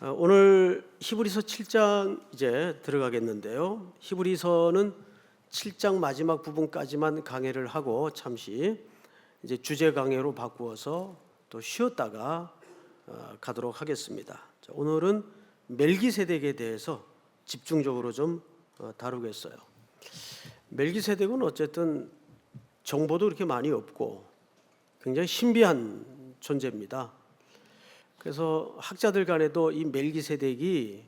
오늘 히브리서 7장 이제 들어가겠는데요. 히브리서는 7장 마지막 부분까지만 강해를 하고 잠시 이제 주제 강해로 바꾸어서 또 쉬었다가 가도록 하겠습니다. 자, 오늘은 멜기세덱에 대해서 집중적으로 좀 다루겠어요. 멜기세덱은 어쨌든 정보도 그렇게 많이 없고 굉장히 신비한 존재입니다. 그래서 학자들 간에도 이 멜기세덱이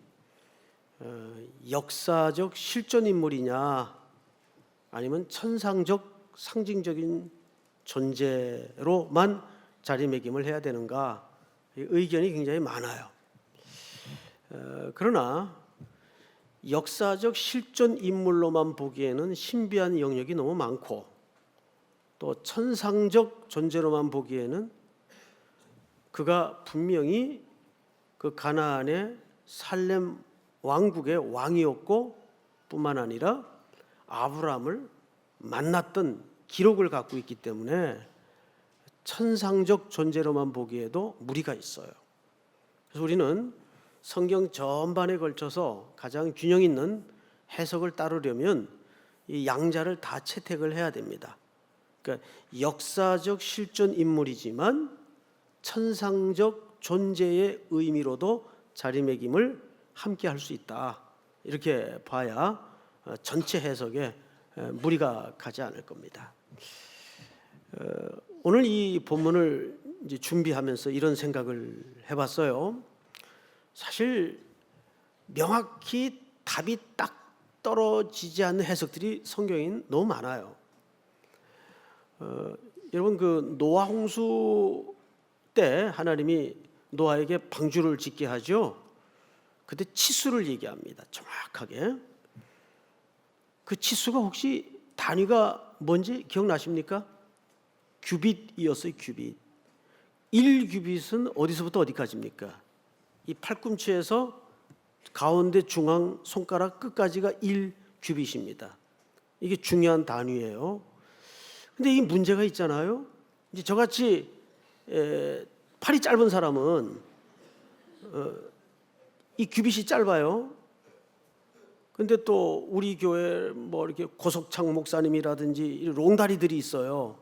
역사적 실존 인물이냐 아니면 천상적 상징적인 존재로만 자리매김을 해야 되는가 의견이 굉장히 많아요. 그러나 역사적 실존 인물로만 보기에는 신비한 영역이 너무 많고 또 천상적 존재로만 보기에는 그가 분명히 그 가나안의 살렘 왕국의 왕이었고 뿐만 아니라 아브라함을 만났던 기록을 갖고 있기 때문에 천상적 존재로만 보기에도 무리가 있어요. 그래서 우리는 성경 전반에 걸쳐서 가장 균형 있는 해석을 따르려면 이 양자를 다 채택을 해야 됩니다. 그러니까 역사적 실존 인물이지만 천상적 존재의 의미로도 자리매김을 함께 할 수 있다. 이렇게 봐야 전체 해석에 무리가 가지 않을 겁니다. 오늘 이 본문을 이제 준비하면서 이런 생각을 해봤어요. 사실 명확히 답이 딱 떨어지지 않는 해석들이 성경에 너무 많아요. 여러분 그 노아 홍수 때 하나님이 노아에게 방주를 짓게 하죠. 그때 치수를 얘기합니다. 정확하게. 그 치수가 혹시 단위가 뭔지 기억나십니까? 규빗이었어요. 규빗. 1규빗은 어디서부터 어디까지입니까? 이 팔꿈치에서 가운데 중앙 손가락 끝까지가 1규빗입니다. 이게 중요한 단위예요. 근데 이 문제가 있잖아요. 이제 저같이 팔이 짧은 사람은 이 규빗이 짧아요. 근데 또 우리 교회 뭐 이렇게 고석창 목사님이라든지 롱다리들이 있어요.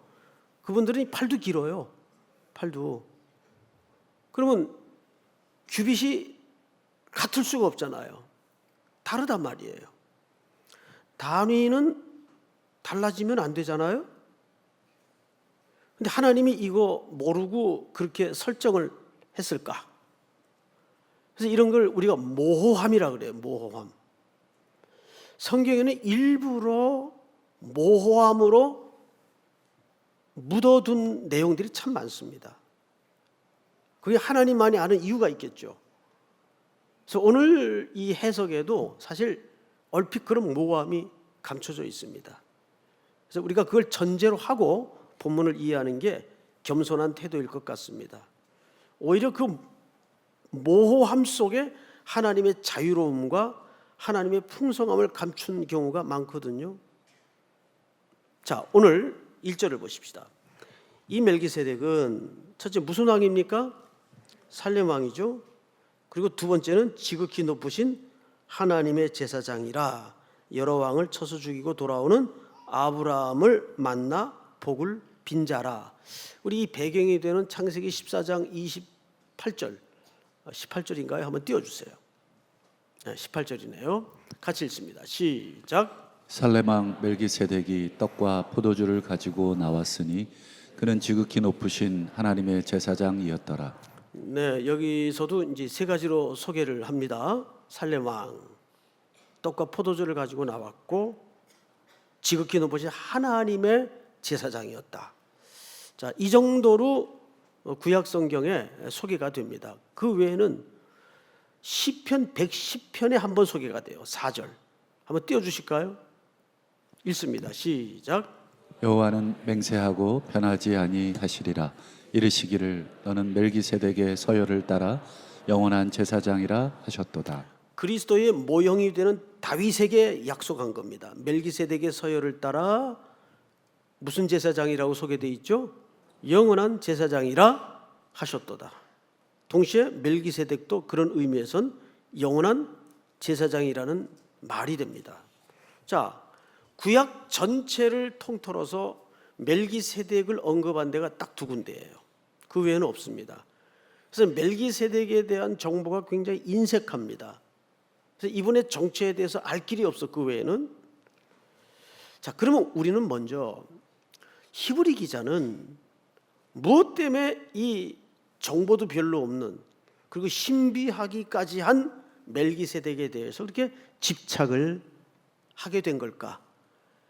그분들은 팔도 길어요. 팔도. 그러면 규빗이 같을 수가 없잖아요. 다르단 말이에요. 단위는 달라지면 안 되잖아요. 근데 하나님이 이거 모르고 그렇게 설정을 했을까? 그래서 이런 걸 우리가 모호함이라 그래요. 모호함. 성경에는 일부러 모호함으로 묻어둔 내용들이 참 많습니다. 그게 하나님만이 아는 이유가 있겠죠. 그래서 오늘 이 해석에도 사실 얼핏 그런 모호함이 감춰져 있습니다. 그래서 우리가 그걸 전제로 하고 본문을 이해하는 게 겸손한 태도일 것 같습니다. 오히려 그 모호함 속에 하나님의 자유로움과 하나님의 풍성함을 감춘 경우가 많거든요. 자, 오늘 1절을 보십시다. 이 멜기세덱은 첫째 무슨 왕입니까? 살렘 왕이죠. 그리고 두 번째는 지극히 높으신 하나님의 제사장이라 여러 왕을 쳐서 죽이고 돌아오는 아브라함을 만나 복을 빈 자라. 우리 이 배경이 되는 창세기 14장 28절 18절인가요? 한번 띄워주세요. 18절이네요. 같이 읽습니다. 시작. 살렘왕 멜기세덱이 떡과 포도주를 가지고 나왔으니 그는 지극히 높으신 하나님의 제사장이었더라. 네, 여기서도 이제 세 가지로 소개를 합니다. 살렘왕 떡과 포도주를 가지고 나왔고 지극히 높으신 하나님의 제사장이었다. 자, 이 정도로 구약 성경에 소개가 됩니다. 그 외에는 시편 110편에 한 번 소개가 돼요. 4절. 한번 띄워 주실까요? 읽습니다. 시작. 여호와는 맹세하고 변하지 아니하시리라. 이르시기를 너는 멜기세덱의 서열을 따라 영원한 제사장이라 하셨도다. 그리스도의 모형이 되는 다윗에게 약속한 겁니다. 멜기세덱의 서열을 따라 무슨 제사장이라고 소개되어 있죠? 영원한 제사장이라 하셨도다. 동시에 멜기세덱도 그런 의미에선 영원한 제사장이라는 말이 됩니다. 자, 구약 전체를 통틀어서 멜기세덱을 언급한 데가 딱 두 군데예요. 그 외에는 없습니다. 그래서 멜기세덱에 대한 정보가 굉장히 인색합니다. 그래서 이분의 정체에 대해서 알 길이 없어. 그 외에는. 자, 그러면 우리는 먼저 히브리 기자는 무엇 때문에 이 정보도 별로 없는, 그리고 신비하기까지 한 멜기세덱에 대해서 그렇게 집착을 하게 된 걸까?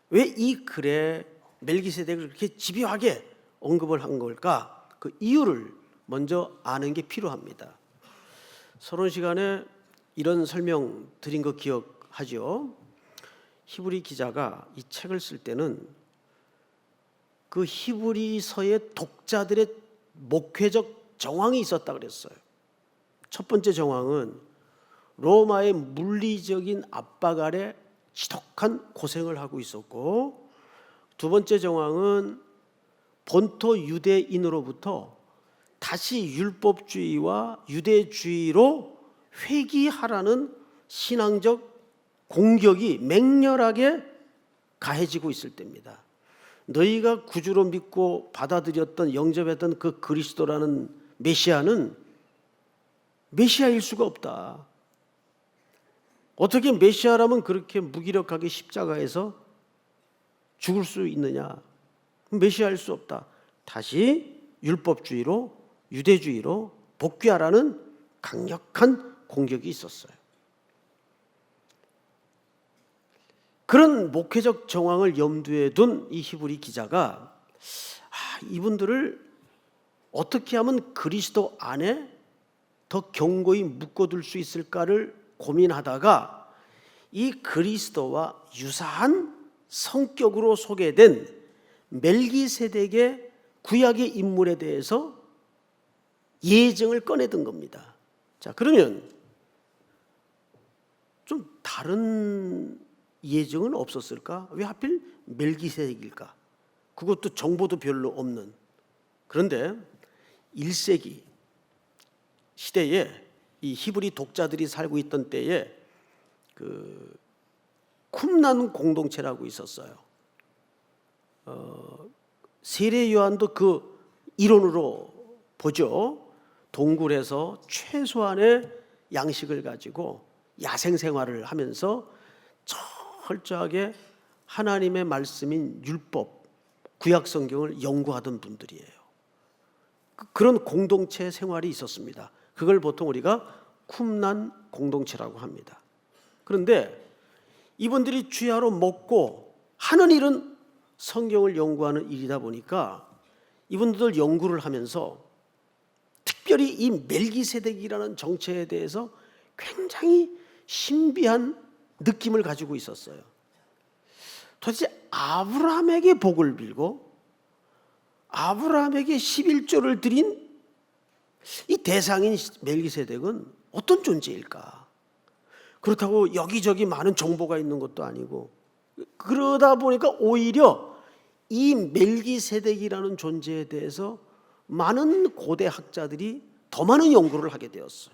왜 이 글에 멜기세덱을 그렇게 집요하게 언급을 한 걸까? 그 이유를 먼저 아는 게 필요합니다. 서론 시간에 이런 설명 드린 거 기억하죠? 히브리 기자가 이 책을 쓸 때는 그 히브리서의 독자들의 목회적 정황이 있었다 그랬어요. 첫 번째 정황은 로마의 물리적인 압박 아래 지독한 고생을 하고 있었고, 두 번째 정황은 본토 유대인으로부터 다시 율법주의와 유대주의로 회귀하라는 신앙적 공격이 맹렬하게 가해지고 있을 때입니다. 너희가 구주로 믿고 받아들였던, 영접했던 그 그리스도라는 메시아는 메시아일 수가 없다. 어떻게 메시아라면 그렇게 무기력하게 십자가에서 죽을 수 있느냐? 메시아일 수 없다. 다시 율법주의로, 유대주의로 복귀하라는 강력한 공격이 있었어요. 그런 목회적 정황을 염두에 둔 이 히브리 기자가 이분들을 어떻게 하면 그리스도 안에 더 견고히 묶어둘 수 있을까를 고민하다가 이 그리스도와 유사한 성격으로 소개된 멜기세덱의 구약의 인물에 대해서 예증을 꺼내든 겁니다. 자, 그러면 좀 다른 예증은 없었을까? 왜 하필 멜기세덱일까? 그것도 정보도 별로 없는. 그런데 1세기 시대에 이 히브리 독자들이 살고 있던 때에 그 쿰난 공동체라고 있었어요. 세례 요한도 그 일원으로 보죠. 동굴에서 최소한의 양식을 가지고 야생 생활을 하면서 철저하게 하나님의 말씀인 율법, 구약 성경을 연구하던 분들이에요. 그런 공동체 생활이 있었습니다. 그걸 보통 우리가 쿰난 공동체라고 합니다. 그런데 이분들이 주야로 먹고 하는 일은 성경을 연구하는 일이다 보니까 이분들 연구를 하면서 특별히 이 멜기세덱이라는 정체에 대해서 굉장히 신비한 느낌을 가지고 있었어요. 도대체 아브라함에게 복을 빌고 아브라함에게 11조를 드린 이 대상인 멜기세덱은 어떤 존재일까? 그렇다고 여기저기 많은 정보가 있는 것도 아니고, 그러다 보니까 오히려 이 멜기세덱이라는 존재에 대해서 많은 고대 학자들이 더 많은 연구를 하게 되었어요.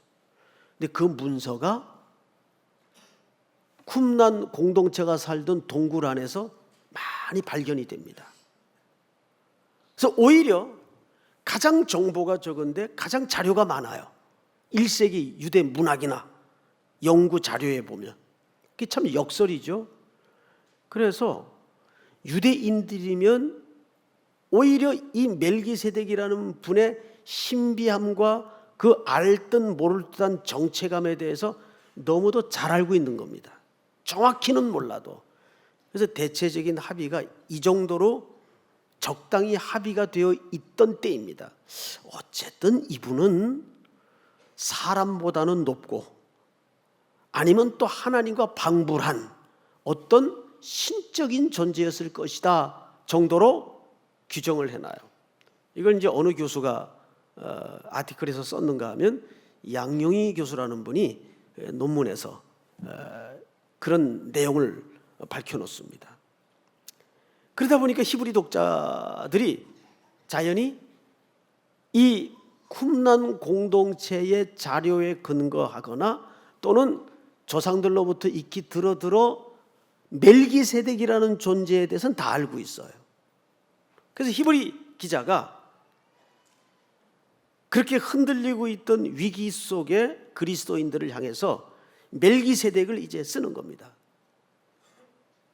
근데 그 문서가 쿰난 공동체가 살던 동굴 안에서 많이 발견이 됩니다. 그래서 오히려 가장 정보가 적은데 가장 자료가 많아요. 1세기 유대 문학이나 연구 자료에 보면. 그게 참 역설이죠. 그래서 유대인들이면 오히려 이 멜기세덱이라는 분의 신비함과 그 알듯 모를 듯한 정체감에 대해서 너무도 잘 알고 있는 겁니다. 정확히는 몰라도. 그래서 대체적인 합의가 이 정도로 적당히 합의가 되어 있던 때입니다. 어쨌든 이분은 사람보다는 높고 아니면 또 하나님과 방불한 어떤 신적인 존재였을 것이다 정도로 규정을 해놔요. 이걸 이제 어느 교수가 아티클에서 썼는가 하면 양용희 교수라는 분이 논문에서 그런 내용을 밝혀놓습니다. 그러다 보니까 히브리 독자들이 자연히 이 쿰란 공동체의 자료에 근거하거나 또는 조상들로부터 익히 들어 멜기세덱이라는 존재에 대해서는 다 알고 있어요. 그래서 히브리 기자가 그렇게 흔들리고 있던 위기 속에 그리스도인들을 향해서 멜기세덱을 이제 쓰는 겁니다.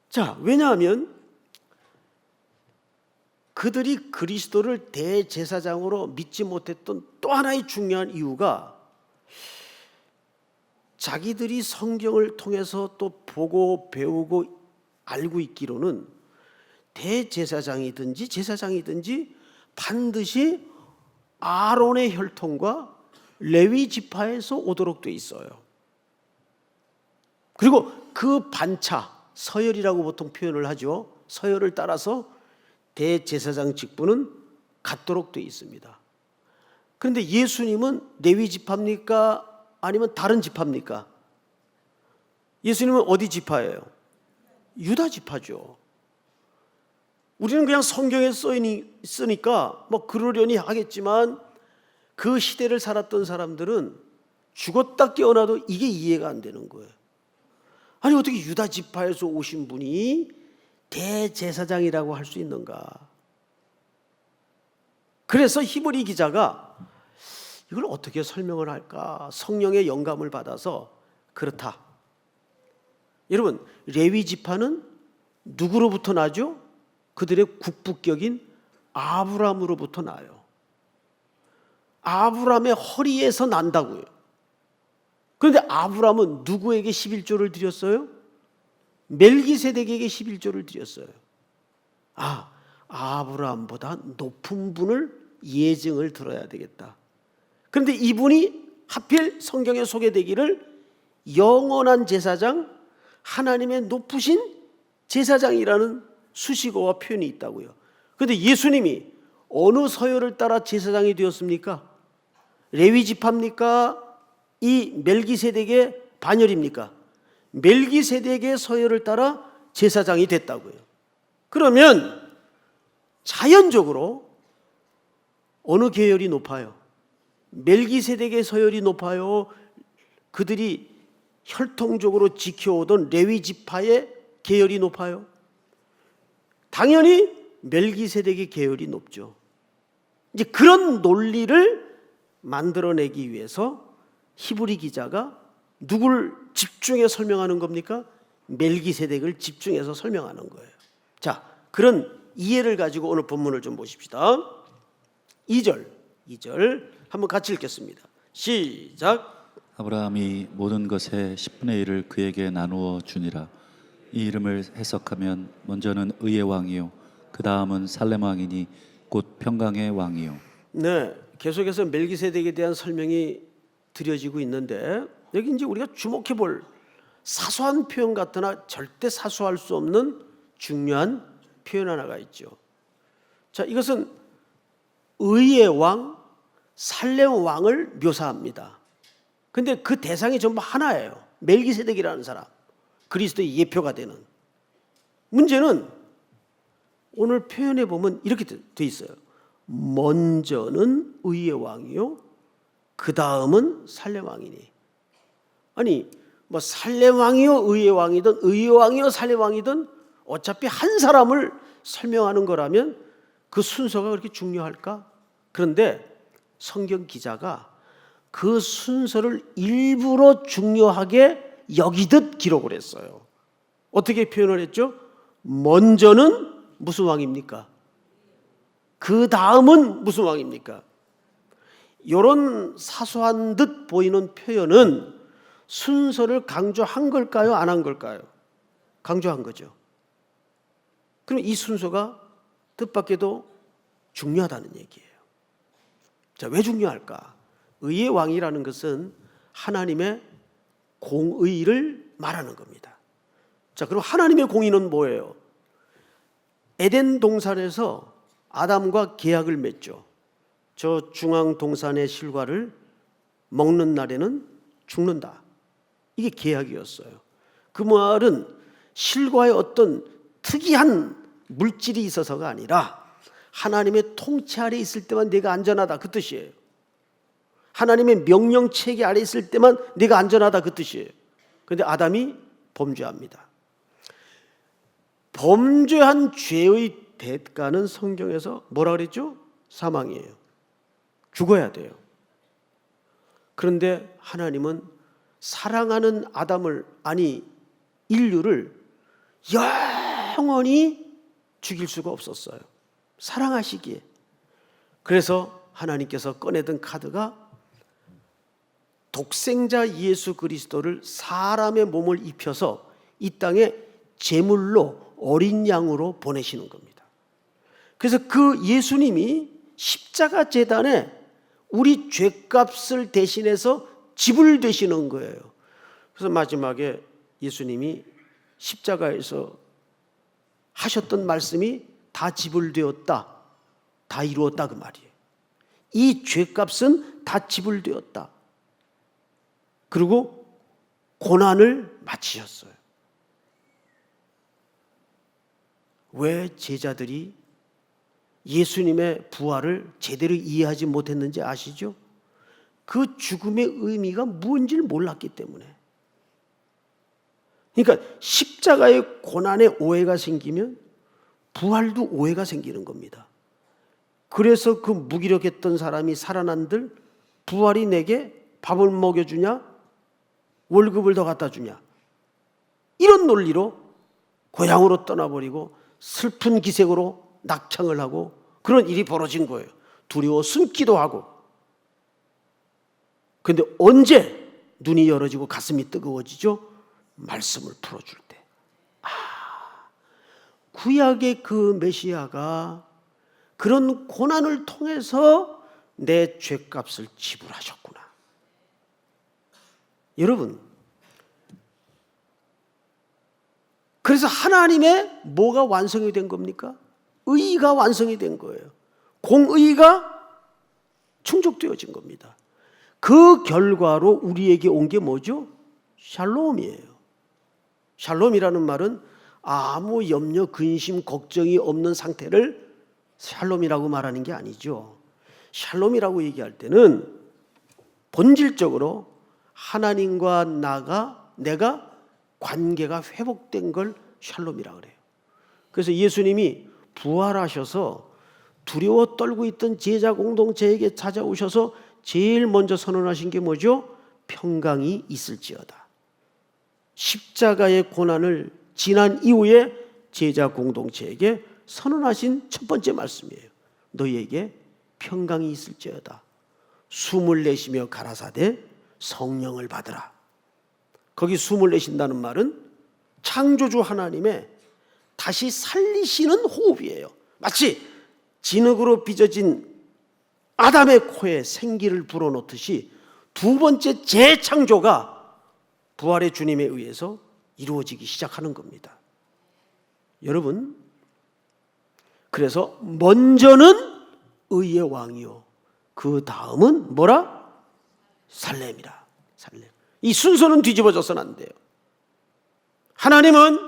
자, 왜냐하면 그들이 그리스도를 대제사장으로 믿지 못했던 또 하나의 중요한 이유가 자기들이 성경을 통해서 또 보고 배우고 알고 있기로는 대제사장이든지 제사장이든지 반드시 아론의 혈통과 레위 지파에서 오도록 돼 있어요. 그리고 그 반차, 서열이라고 보통 표현을 하죠. 서열을 따라서 대제사장 직분은 갖도록 돼 있습니다. 그런데 예수님은 레위 지파입니까? 아니면 다른 지파입니까? 예수님은 어디 지파예요? 유다 지파죠. 우리는 그냥 성경에 쓰니까 뭐 그러려니 하겠지만 그 시대를 살았던 사람들은 죽었다 깨어나도 이게 이해가 안 되는 거예요. 아니 어떻게 유다 지파에서 오신 분이 대제사장이라고 할 수 있는가? 그래서 히브리 기자가 이걸 어떻게 설명을 할까? 성령의 영감을 받아서 그렇다. 여러분, 레위 지파는 누구로부터 나죠? 그들의 국부격인 아브라함으로부터 나요. 아브라함의 허리에서 난다고요. 그런데 아브라함은 누구에게 11조를 드렸어요? 멜기세덱에게 11조를 드렸어요. 아브라함보다 높은 분을 예증을 들어야 되겠다. 그런데 이분이 하필 성경에 소개되기를 영원한 제사장, 하나님의 높으신 제사장이라는 수식어와 표현이 있다고요. 그런데 예수님이 어느 서열을 따라 제사장이 되었습니까? 레위 지파입니까? 이 멜기세덱의 반열입니까? 멜기세덱의 서열을 따라 제사장이 됐다고요. 그러면 자연적으로 어느 계열이 높아요? 멜기세덱의 서열이 높아요? 그들이 혈통적으로 지켜오던 레위 지파의 계열이 높아요? 당연히 멜기세덱의 계열이 높죠. 이제 그런 논리를 만들어내기 위해서 히브리 기자가 누구를 집중해 설명하는 겁니까? 멜기세덱을 집중해서 설명하는 거예요. 자, 그런 이해를 가지고 오늘 본문을 좀 보십시다. 2절 한번 같이 읽겠습니다. 시작. 아브라함이 모든 것의 10분의 1을 그에게 나누어 주니라. 이 이름을 해석하면 먼저는 의의 왕이요 그 다음은 살렘 왕이니 곧 평강의 왕이요. 네, 계속해서 멜기세덱에 대한 설명이 드려지고 있는데 여기 이제 우리가 주목해 볼 사소한 표현 같으나 절대 사소할 수 없는 중요한 표현 하나가 있죠. 자, 이것은 의의 왕, 살렘 왕을 묘사합니다. 근데 그 대상이 전부 하나예요. 멜기세덱이라는 사람, 그리스도의 예표가 되는. 문제는 오늘 표현해 보면 이렇게 돼 있어요. 먼저는 의의 왕이요 그 다음은 살렘 왕이니. 아니 뭐 살렘 왕이요 의의 왕이든 의의 왕이요 살렘 왕이든 어차피 한 사람을 설명하는 거라면 그 순서가 그렇게 중요할까? 그런데 성경 기자가 그 순서를 일부러 중요하게 여기듯 기록을 했어요. 어떻게 표현을 했죠? 먼저는 무슨 왕입니까? 그 다음은 무슨 왕입니까? 이런 사소한 듯 보이는 표현은 순서를 강조한 걸까요? 안 한 걸까요? 강조한 거죠. 그럼 이 순서가 뜻밖에도 중요하다는 얘기예요. 자, 왜 중요할까? 의의 왕이라는 것은 하나님의 공의를 말하는 겁니다. 자, 그럼 하나님의 공의는 뭐예요? 에덴 동산에서 아담과 계약을 맺죠. 저 중앙 동산의 실과를 먹는 날에는 죽는다. 이게 계약이었어요. 그 말은 실과의 어떤 특이한 물질이 있어서가 아니라 하나님의 통치 아래 있을 때만 내가 안전하다 그 뜻이에요. 하나님의 명령 체계 아래 있을 때만 네가 안전하다 그 뜻이에요. 그런데 아담이 범죄합니다. 범죄한 죄의 대가는 성경에서 뭐라 그랬죠? 사망이에요. 죽어야 돼요. 그런데 하나님은 사랑하는 아담을, 아니 인류를 영원히 죽일 수가 없었어요. 사랑하시기에. 그래서 하나님께서 꺼내던 카드가 독생자 예수 그리스도를 사람의 몸을 입혀서 이 땅에 제물로 어린 양으로 보내시는 겁니다. 그래서 그 예수님이 십자가 제단에 우리 죄값을 대신해서 지불 되시는 거예요. 그래서 마지막에 예수님이 십자가에서 하셨던 말씀이 다 지불되었다, 다 이루었다 그 말이에요. 이 죄값은 다 지불되었다. 그리고 고난을 마치셨어요. 왜 제자들이 예수님의 부활을 제대로 이해하지 못했는지 아시죠? 그 죽음의 의미가 무엇인지를 몰랐기 때문에. 그러니까 십자가의 고난에 오해가 생기면 부활도 오해가 생기는 겁니다. 그래서 그 무기력했던 사람이 살아난들 부활이 내게 밥을 먹여주냐? 월급을 더 갖다 주냐? 이런 논리로 고향으로 떠나버리고 슬픈 기색으로 낙창을 하고 그런 일이 벌어진 거예요. 두려워 숨기도 하고. 그런데 언제 눈이 열어지고 가슴이 뜨거워지죠? 말씀을 풀어줄 때. 구약의 그 메시아가 그런 고난을 통해서 내 죄값을 지불하셨구나. 여러분, 그래서 하나님의 뭐가 완성이 된 겁니까? 의가 완성이 된 거예요. 공의가 충족되어진 겁니다. 그 결과로 우리에게 온 게 뭐죠? 샬롬이에요. 샬롬이라는 말은 아무 염려, 근심, 걱정이 없는 상태를 샬롬이라고 말하는 게 아니죠. 샬롬이라고 얘기할 때는 본질적으로 하나님과 내가 관계가 회복된 걸 샬롬이라고 그래요. 그래서 예수님이 부활하셔서 두려워 떨고 있던 제자 공동체에게 찾아오셔서 제일 먼저 선언하신 게 뭐죠? 평강이 있을지어다. 십자가의 고난을 지난 이후에 제자 공동체에게 선언하신 첫 번째 말씀이에요. 너희에게 평강이 있을지어다. 숨을 내쉬며 가라사대 성령을 받으라. 거기 숨을 내쉰다는 말은 창조주 하나님의 다시 살리시는 호흡이에요. 마치 진흙으로 빚어진 아담의 코에 생기를 불어넣듯이 두 번째 재창조가 부활의 주님에 의해서 이루어지기 시작하는 겁니다. 여러분, 그래서 먼저는 의의 왕이요, 그 다음은 뭐라? 살렘이라. 살렘. 이 순서는 뒤집어져서는 안 돼요. 하나님은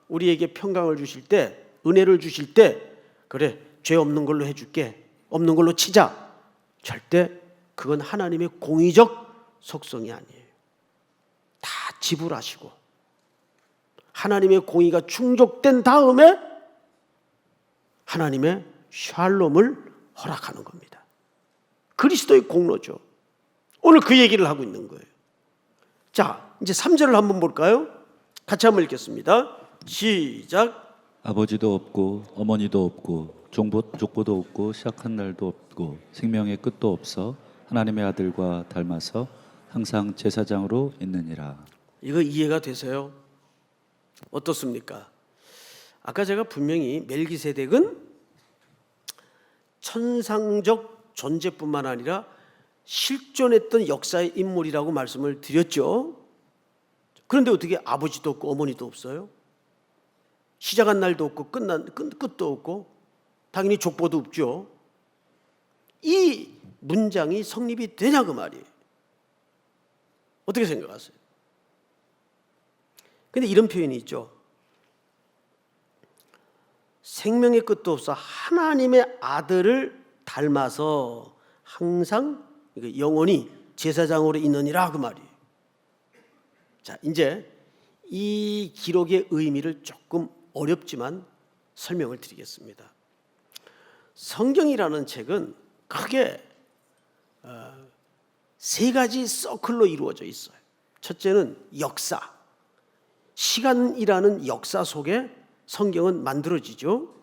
우리에게 평강을 주실 때, 은혜를 주실 때, 그래 죄 없는 걸로 해줄게, 없는 걸로 치자, 절대 그건 하나님의 공의적 속성이 아니에요. 다 지불하시고 하나님의 공의가 충족된 다음에 하나님의 샬롬을 허락하는 겁니다. 그리스도의 공로죠. 오늘 그 얘기를 하고 있는 거예요. 자, 이제 3절을 한번 볼까요? 같이 한번 읽겠습니다. 시작. 아버지도 없고 어머니도 없고 족보도 없고 시작한 날도 없고 생명의 끝도 없어 하나님의 아들과 닮아서 항상 제사장으로 있느니라. 이거 이해가 되세요? 어떻습니까? 아까 제가 분명히 멜기세덱은 천상적 존재뿐만 아니라 실존했던 역사의 인물이라고 말씀을 드렸죠. 그런데 어떻게 아버지도 없고 어머니도 없어요? 시작한 날도 없고 끝도 없고 당연히 족보도 없죠. 이 문장이 성립이 되냐 그 말이에요. 어떻게 생각하세요? 근데 이런 표현이 있죠. 생명의 끝도 없어 하나님의 아들을 닮아서 항상 영원히 제사장으로 있느니라 그 말이에요. 자, 이제 이 기록의 의미를 조금 어렵지만 설명을 드리겠습니다. 성경이라는 책은 크게 세 가지 서클로 이루어져 있어요. 첫째는 역사, 시간이라는 역사 속에 성경은 만들어지죠.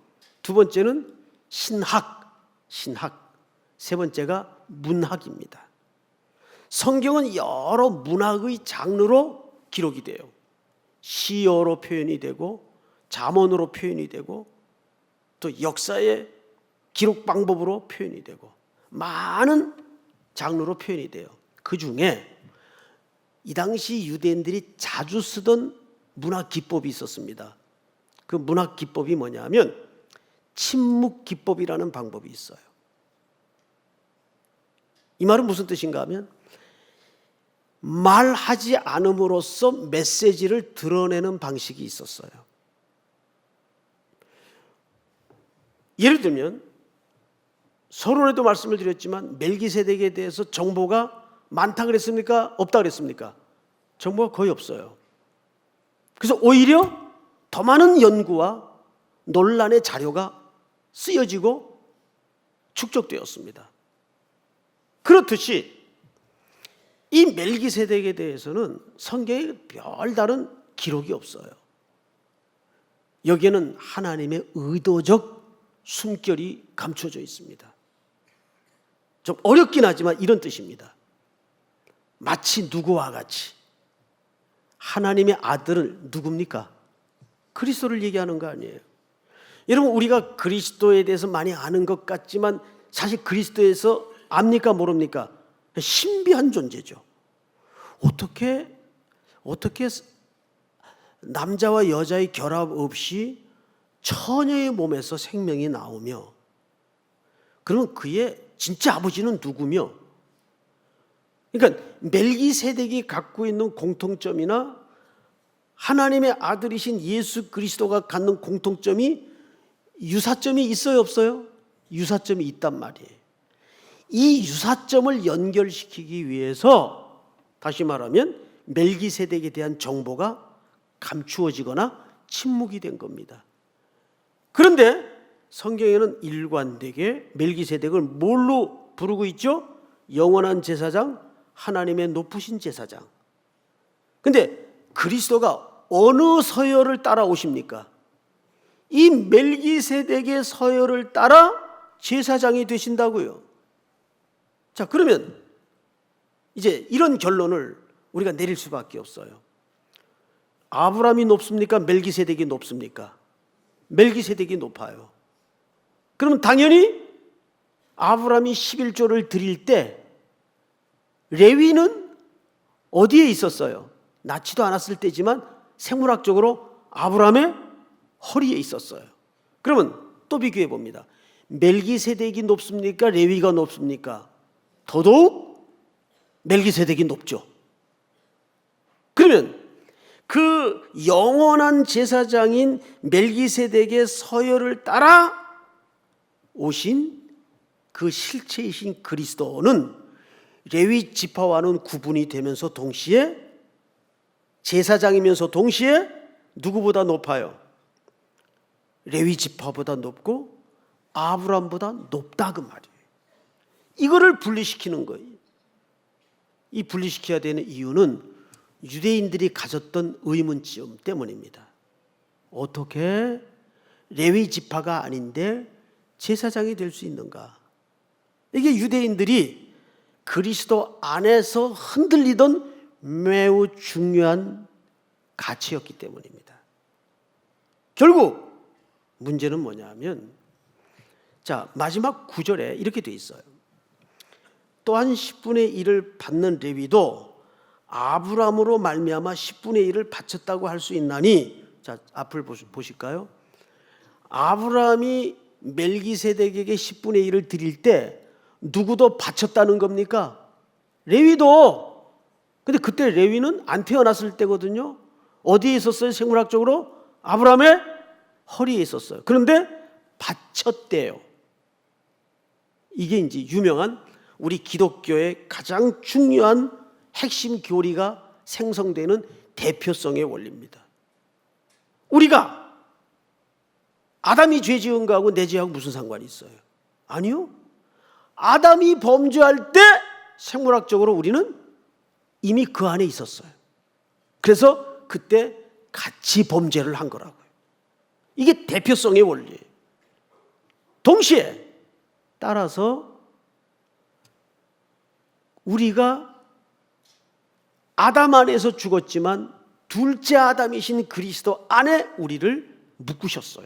두 번째는 신학, 세 번째가 문학입니다. 성경은 여러 문학의 장르로 기록이 돼요. 시어로 표현이 되고 잠언으로 표현이 되고 또 역사의 기록 방법으로 표현이 되고 많은 장르로 표현이 돼요. 그 중에 이 당시 유대인들이 자주 쓰던 문학 기법이 있었습니다. 그 문학 기법이 뭐냐면 침묵 기법이라는 방법이 있어요. 이 말은 무슨 뜻인가 하면 말하지 않음으로써 메시지를 드러내는 방식이 있었어요. 예를 들면 서론에도 말씀을 드렸지만 멜기세덱에 대해서 정보가 많다 그랬습니까? 없다 그랬습니까? 정보가 거의 없어요. 그래서 오히려 더 많은 연구와 논란의 자료가 쓰여지고 축적되었습니다. 그렇듯이 이 멜기세덱에 대해서는 성경에 별다른 기록이 없어요. 여기에는 하나님의 의도적 숨결이 감춰져 있습니다. 좀 어렵긴 하지만 이런 뜻입니다. 마치 누구와 같이 하나님의 아들을 누굽니까? 그리스도를 얘기하는 거 아니에요. 여러분, 우리가 그리스도에 대해서 많이 아는 것 같지만 사실 그리스도에서 압니까 모릅니까? 신비한 존재죠. 어떻게 남자와 여자의 결합 없이 처녀의 몸에서 생명이 나오며, 그러면 그의 진짜 아버지는 누구며? 그러니까 멜기세덱이 갖고 있는 공통점이나 하나님의 아들이신 예수 그리스도가 갖는 공통점이 유사점이 있어요, 없어요? 유사점이 있단 말이에요. 이 유사점을 연결시키기 위해서 다시 말하면 멜기세덱에 대한 정보가 감추어지거나 침묵이 된 겁니다. 그런데 성경에는 일관되게 멜기세덱을 뭘로 부르고 있죠? 영원한 제사장, 하나님의 높으신 제사장. 근데 그리스도가 어느 서열을 따라오십니까? 이 멜기세덱의 서열을 따라 제사장이 되신다고요. 자, 그러면 이제 이런 결론을 우리가 내릴 수밖에 없어요. 아브라함이 높습니까? 멜기세덱이 높습니까? 멜기세덱이 높아요. 그러면 당연히 아브라함이 11조를 드릴 때 레위는 어디에 있었어요? 낳지도 않았을 때지만 생물학적으로 아브라함의 허리에 있었어요. 그러면 또 비교해 봅니다. 멜기세덱이 높습니까? 레위가 높습니까? 더더욱 멜기세덱이 높죠. 그러면 그 영원한 제사장인 멜기세덱의 서열을 따라 오신 그 실체이신 그리스도는 레위 지파와는 구분이 되면서 동시에 제사장이면서 동시에 누구보다 높아요? 레위 지파보다 높고 아브라함보다 높다 그 말이에요. 이거를 분리시키는 거예요. 이 분리시켜야 되는 이유는 유대인들이 가졌던 의문점 때문입니다. 어떻게 레위 지파가 아닌데 제사장이 될 수 있는가? 이게 유대인들이 그리스도 안에서 흔들리던 매우 중요한 가치였기 때문입니다. 결국 문제는 뭐냐면, 자, 마지막 9절에 이렇게 돼 있어요. 또한 10분의 1을 받는 레위도 아브라함으로 말미암아 10분의 1을 바쳤다고 할 수 있나니, 자, 앞을 보실까요? 아브라함이 멜기세덱에게 10분의 1을 드릴 때 누구도 바쳤다는 겁니까? 레위도. 근데 그때 레위는 안 태어났을 때거든요. 어디에 있었어요? 생물학적으로? 아브라함의 허리에 있었어요. 그런데 바쳤대요. 이게 이제 유명한 우리 기독교의 가장 중요한 핵심 교리가 생성되는 대표성의 원리입니다. 우리가 아담이 죄 지은 거하고 내 죄하고 무슨 상관이 있어요? 아니요. 아담이 범죄할 때 생물학적으로 우리는 이미 그 안에 있었어요. 그래서 그때 같이 범죄를 한 거라고요. 이게 대표성의 원리예요. 동시에 따라서 우리가 아담 안에서 죽었지만 둘째 아담이신 그리스도 안에 우리를 묶으셨어요.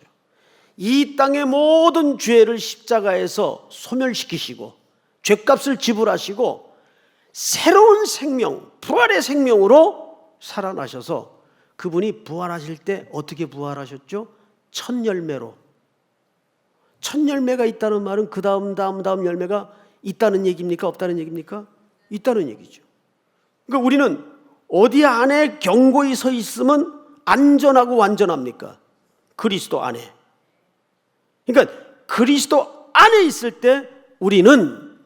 이 땅의 모든 죄를 십자가에서 소멸시키시고 죄값을 지불하시고 새로운 생명, 부활의 생명으로 살아나셔서 그분이 부활하실 때 어떻게 부활하셨죠? 첫 열매로. 첫 열매가 있다는 말은 그 다음 열매가 있다는 얘기입니까? 없다는 얘기입니까? 있다는 얘기죠. 그러니까 우리는 어디 안에 견고히 서 있으면 안전하고 완전합니까? 그리스도 안에. 그러니까 그리스도 안에 있을 때 우리는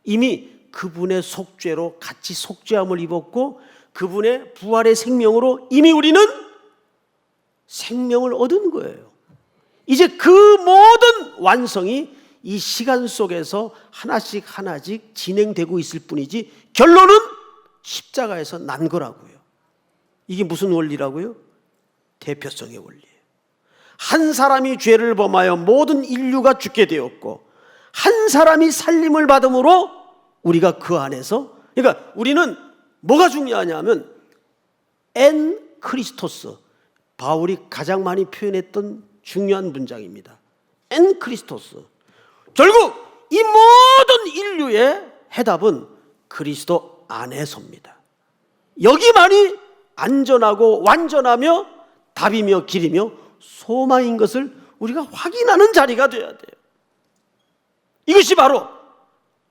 이미 그분의 속죄로 같이 속죄함을 입었고 그분의 부활의 생명으로 이미 우리는 생명을 얻은 거예요. 이제 그 모든 완성이 이 시간 속에서 하나씩 진행되고 있을 뿐이지 결론은 십자가에서 난 거라고요. 이게 무슨 원리라고요? 대표성의 원리예요. 한 사람이 죄를 범하여 모든 인류가 죽게 되었고 한 사람이 살림을 받음으로 우리가 그 안에서, 그러니까 우리는 뭐가 중요하냐면 엔 크리스토스, 바울이 가장 많이 표현했던 중요한 문장입니다. 엔 크리스토스. 결국 이 모든 인류의 해답은 그리스도 안에서입니다. 여기만이 안전하고 완전하며 답이며 길이며 소망인 것을 우리가 확인하는 자리가 되어야 돼요. 이것이 바로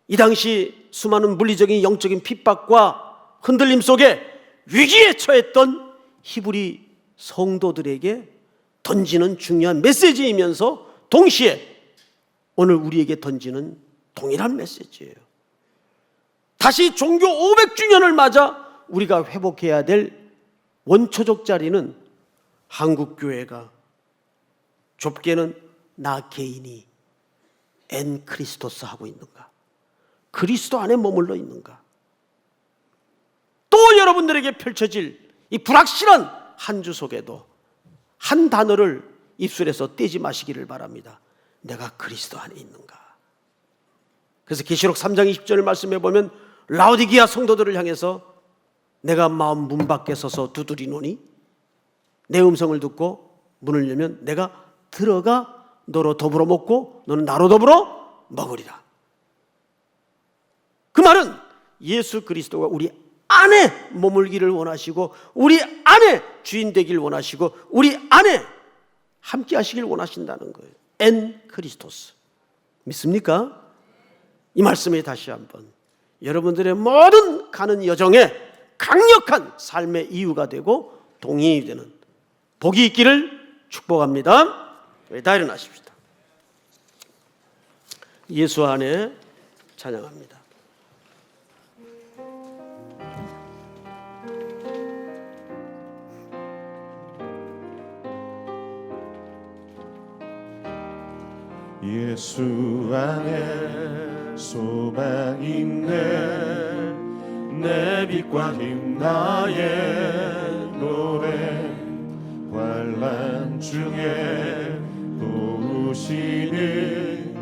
이 당시 수많은 물리적인 영적인 핍박과 흔들림 속에 위기에 처했던 히브리 성도들에게 던지는 중요한 메시지이면서 동시에 오늘 우리에게 던지는 동일한 메시지예요. 다시 종교 500주년을 맞아 우리가 회복해야 될 원초적 자리는 한국교회가 좁게는 나 개인이 엔 크리스토스 하고 있는가? 그리스도 안에 머물러 있는가? 또 여러분들에게 펼쳐질 이 불확실한 한 주 속에도 한 단어를 입술에서 떼지 마시기를 바랍니다. 내가 그리스도 안에 있는가? 그래서 계시록 3장 20절 말씀해 보면 라오디게아 성도들을 향해서 내가 마음 문 밖에 서서 두드리노니 내 음성을 듣고 문을 열면 내가 들어가 너로 더불어 먹고 너는 나로 더불어 먹으리라. 그 말은 예수 그리스도가 우리 안에 머물기를 원하시고 우리 안에 주인 되길 원하시고 우리 안에 함께 하시길 원하신다는 거예요. 엔 크리스토스. 믿습니까? 이 말씀에 다시 한번 여러분들의 모든 가는 여정에 강력한 삶의 이유가 되고 동행이 되는 복이 있기를 축복합니다. 다 일어나십시다. 예수 안에 찬양합니다. 예수 안에 소망 있네 내 빛과 힘 나의 노래 환난 중에 도우시는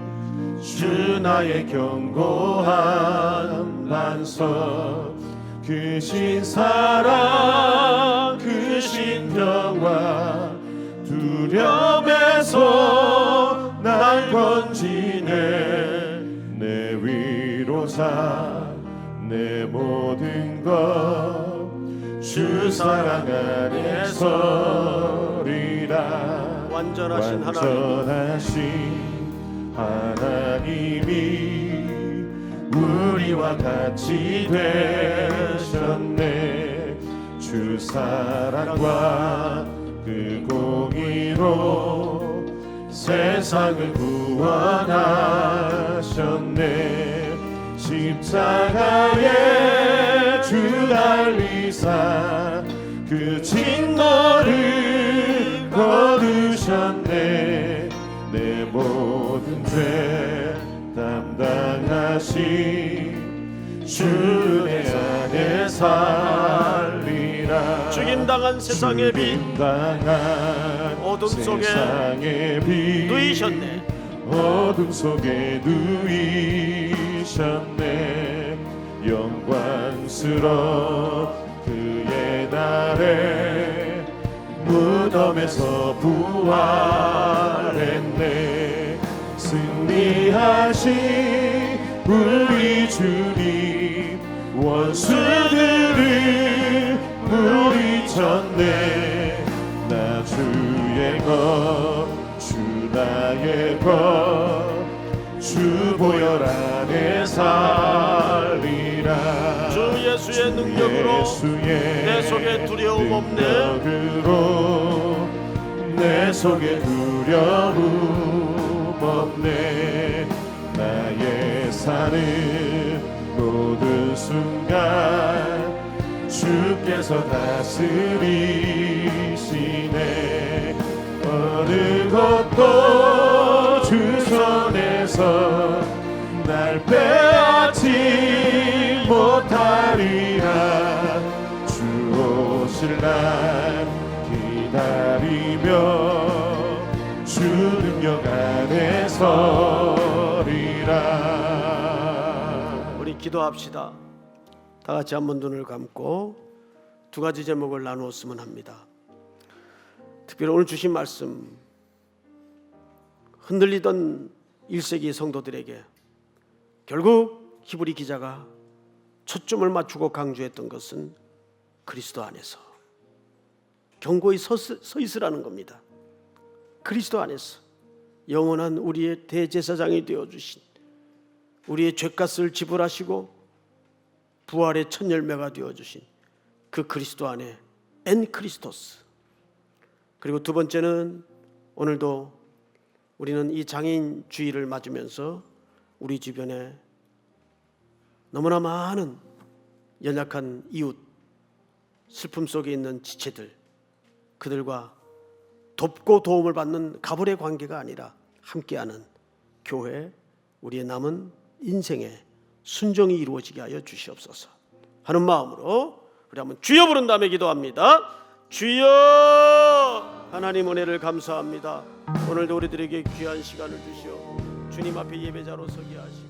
주 나의 견고한 반석 크신 사랑 크신 평화 두려움에서 날 건지네 내 위로자 내 모든 것 주 사랑 안에 서리라 완전하신 하나님이 우리와 같이 되셨네 주 사랑과 그 공의로 세상을 구원하셨네 십자가에 주 달리사 그 진노를 거두셨네. 내 모든 죄 담당하신 주 내 안에 살리라. 죽임당한 세상의 빛 죽임당한 어둠 속에 세상의 빛 누이셨네. 어둠 속에 누이셨네. 영광스러운 그의 날에 무덤에서 부활했네. 승리하신 우리 주님 원수들을 물리쳤네. 나 주의 것 주 나의 것 주 보혈 안에 살리라. 주 예수의 능력으로 내 속에 두려움 없네. 능력으로 내 속에 두려움 없네. 나의 사는 모든 순간 주께서 다스리시네. 어느 것도 주 손에서 날 빼앗지 못하리라. 주 오실 날 기다리며 주 능력 안에 서리라. 우리 기도합시다. 다 같이 한번 눈을 감고 두 가지 제목을 나누었으면 합니다. 특별히 오늘 주신 말씀, 흔들리던 1세기 성도들에게 결국 히브리 기자가 초점을 맞추고 강조했던 것은 그리스도 안에서 견고히 서 있으라는 겁니다. 그리스도 안에서 영원한 우리의 대제사장이 되어주신, 우리의 죄값을 지불하시고 부활의 첫 열매가 되어주신 그 그리스도 안에 엔 크리스토스. 그리고 두 번째는 오늘도 우리는 이 장애인 주일을 맞으면서 우리 주변에 너무나 많은 연약한 이웃, 슬픔 속에 있는 지체들, 그들과 돕고 도움을 받는 가불의 관계가 아니라 함께하는 교회, 우리의 남은 인생에 순종이 이루어지게 하여 주시옵소서 하는 마음으로 우리 한번 주여 부른 다음에 기도합니다. 주여, 하나님 은혜를 감사합니다. 오늘도 우리들에게 귀한 시간을 주시어 주님 앞에 예배자로 서게 하시고